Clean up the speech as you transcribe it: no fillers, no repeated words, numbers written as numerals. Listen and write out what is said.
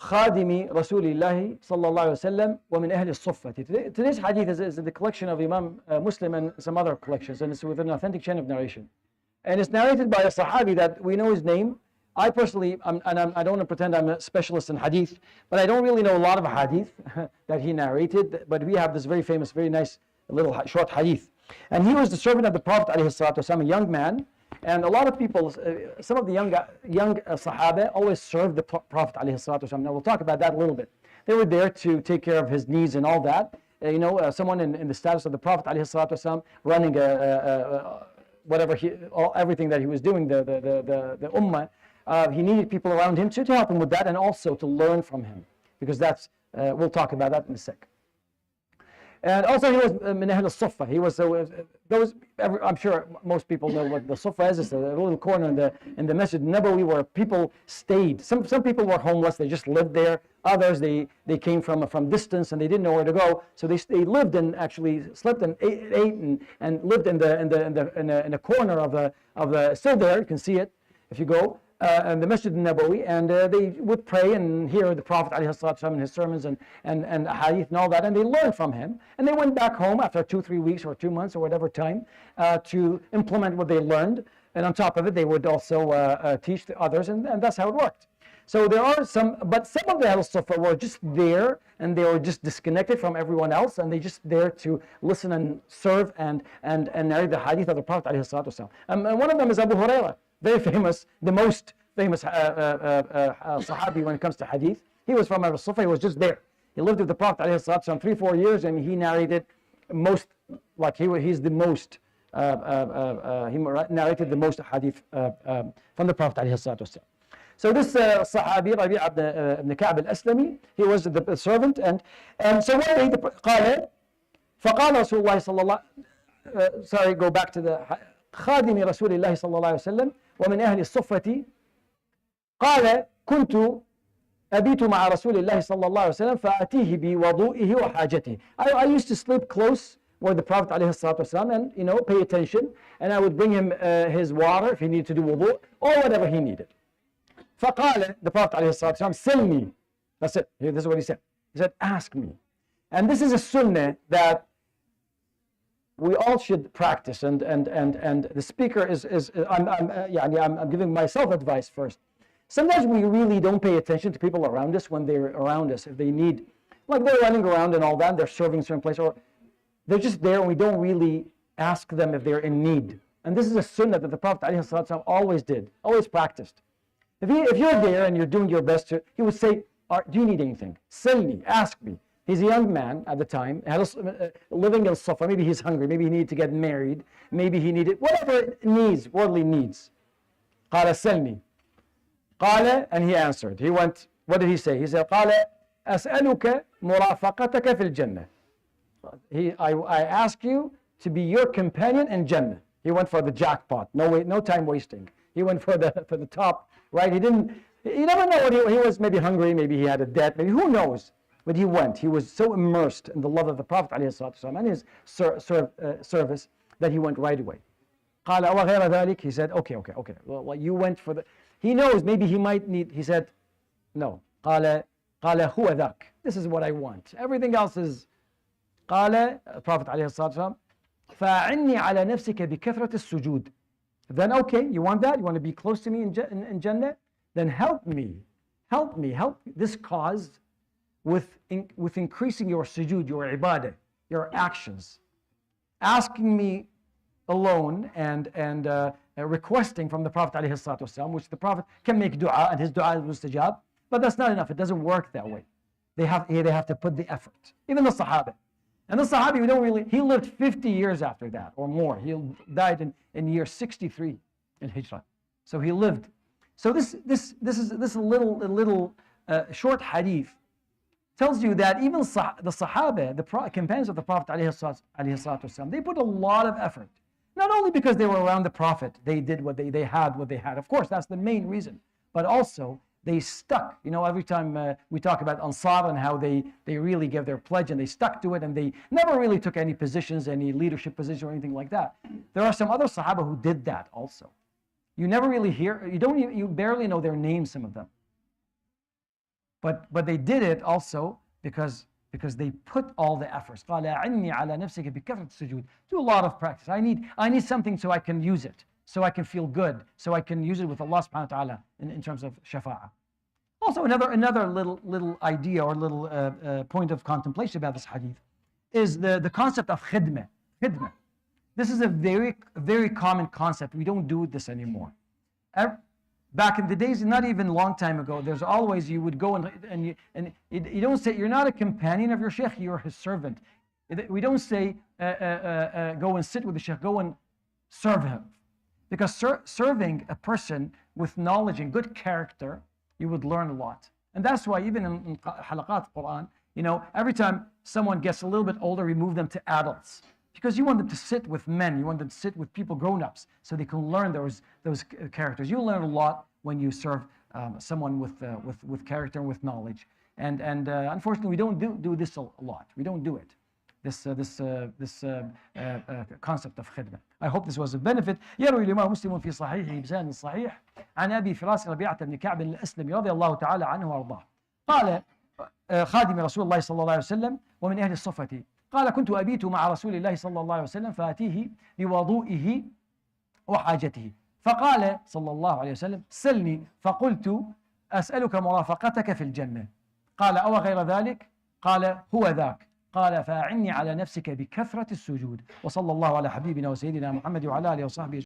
خادم رسول الله صلى الله عليه وسلم ومن أهل الصفة. Today's hadith is the collection of Imam Muslim and some other collections, and it's with an authentic chain of narration. And it's narrated by a Sahabi that we know his name. I personally, I don't want to pretend I'm a specialist in hadith, but I don't really know a lot of hadith that he narrated. But we have this very famous, very nice little short hadith. And he was the servant of the Prophet ﷺ, a young man. And a lot of people, some of the young Sahaba always served the Prophet ﷺ. Now we'll talk about that a little bit. They were there to take care of his needs and all that. Someone in the status of the Prophet ﷺ running everything that he was doing, the ummah. He needed people around him to help him with that, and also to learn from him, because that's we'll talk about that in a sec. And also he was min ahl al-Suffa. He was I'm sure most people know what the Suffa is. It's a little corner in the Masjid Nabawi where people stayed. Some people were homeless. They just lived there. Others they came from distance and they didn't know where to go. So they lived and actually slept and ate and lived in a corner of the still there. You can see it if you go. And the Masjid Nabawi, and they would pray and hear the Prophet ﷺ and his sermons and hadith and all that, and they learned from him. And they went back home after 2-3 weeks or 2 months or whatever time to implement what they learned. And on top of it, they would also teach the others, and that's how it worked. So there are some of the Al-Sufa were just there, and they were just disconnected from everyone else, and they just there to listen and serve and narrate the hadith of the Prophet ﷺ. And one of them is Abu Hurairah. Very famous, the most famous Sahabi when it comes to hadith. He was from Al-Sufa, he was just there. He lived with the Prophet ﷺ 3-4 years, and he narrated he's the most, he narrated the most hadith from the Prophet ﷺ. So this Sahabi, Rabيعة ibn Ka'b al-Aslami, he was the servant, and so one day, قال فقال رسول الله صلى الله go back to the خادم رسول الله صلى الله عليه وسلم ومن أهل الصفة قال كنت أبيت مع رسول الله صلى الله عليه وسلم فآتيه بوضوئه وحاجته. I used to sleep close where the Prophet عليه الصلاة والسلام and pay attention, and I would bring him his water if he needed to do wudu or whatever he needed. فقال, the Prophet عليه الصلاة والسلام, سلني. That's it. This is what he said. He said, ask me. And this is a sunnah that we all should practice, and the speaker I'm giving myself advice first. Sometimes we really don't pay attention to people around us when they're around us. If they need, like they're running around and all that, they're serving a certain place, or they're just there and we don't really ask them if they're in need. And this is a sunnah that the Prophet ﷺ always did, always practiced. If you're there and you're doing your best he would say, do you need anything? Sلني, ask me. He's a young man at the time, living in Safa. Maybe he's hungry. Maybe he needed to get married. Maybe he needed whatever needs, worldly needs. قال سلني. قال, and he answered. He went. What did he say? He said, قال أسألك مرافقتك في الجنة. I ask you to be your companion in Jannah. He went for the jackpot. No time wasting. He went for the top. Right? You never know what he was. Maybe hungry. Maybe he had a debt. Maybe who knows. But he went. He was so immersed in the love of the Prophet ﷺ and his service that he went right away. قال أوغير ذلك. He said, okay. Well, you went for the... He knows maybe he might need... He said, no. قال هو ذاك. This is what I want. Everything else is... قال, Prophet ﷺ, فأعني على نفسك بكثرة السجود. Then okay, you want that? You want to be close to me in Jannah? Then help me. Help this cause with increasing your sujood, your ibadah, your actions, asking me alone and requesting from the Prophet ﷺ, which the Prophet can make dua and his dua is mustajab, but that's not enough. It doesn't work that way. They have to put the effort. Even the Sahaba. And the Sahabi, he lived 50 years after that or more. He died in year 63 in Hijrah. So he lived. So this is a little short hadith tells you that even the Sahaba, the companions of the Prophet ﷺ, they put a lot of effort. Not only because they were around the Prophet, they did what they had. Of course, that's the main reason. But also, they stuck. Every time we talk about Ansar and how they really gave their pledge and they stuck to it, and they never really took any positions, any leadership position or anything like that. There are some other Sahaba who did that also. You never really hear, you barely know their names, some of them. But they did it also because they put all the efforts. قال أعني على نفسك بكثرة السجود. Do a lot of practice. I need something so I can use it, so I can feel good, so I can use it with Allah subhanahu wa ta'ala in terms of shafa'ah. Also, another little idea or little point of contemplation about this hadith is the concept of khidmah. Khidmah. This is a very common concept. We don't do this anymore. Back in the days, not even a long time ago, there's always, you would go and you don't say, you're not a companion of your sheikh, you're his servant. We don't say, go and sit with the sheikh, go and serve him. Because serving a person with knowledge and good character, you would learn a lot. And that's why even in halaqat Quran, every time someone gets a little bit older, we move them to adults. Because you want them to sit with men, you want them to sit with people, grown-ups, so they can learn those characters. You learn a lot when you serve someone with character and with knowledge. And unfortunately, we don't do this a lot. We don't do it. This concept of khidmah. I hope this was a benefit. يروي الإمام مسلم في صحيحه بسند صحيح عن أبي فراس ربيعة بن كعب الأسلمي رضي الله تعالى عنه وأرضاه. قال خادم رسول الله صلى الله عليه وسلم ومن أهل الصفة. قال كنت أبيت مع رسول الله صلى الله عليه وسلم فآتيه بوضوئه وحاجته. فقال صلى الله عليه وسلم سلني فقلت أسألك مرافقتك في الجنة. قال أو غير ذلك؟ قال هو ذاك. قال فأعني على نفسك بكثرة السجود. وصلى الله على حبيبنا وسيدنا محمد وعلى آله وصحبه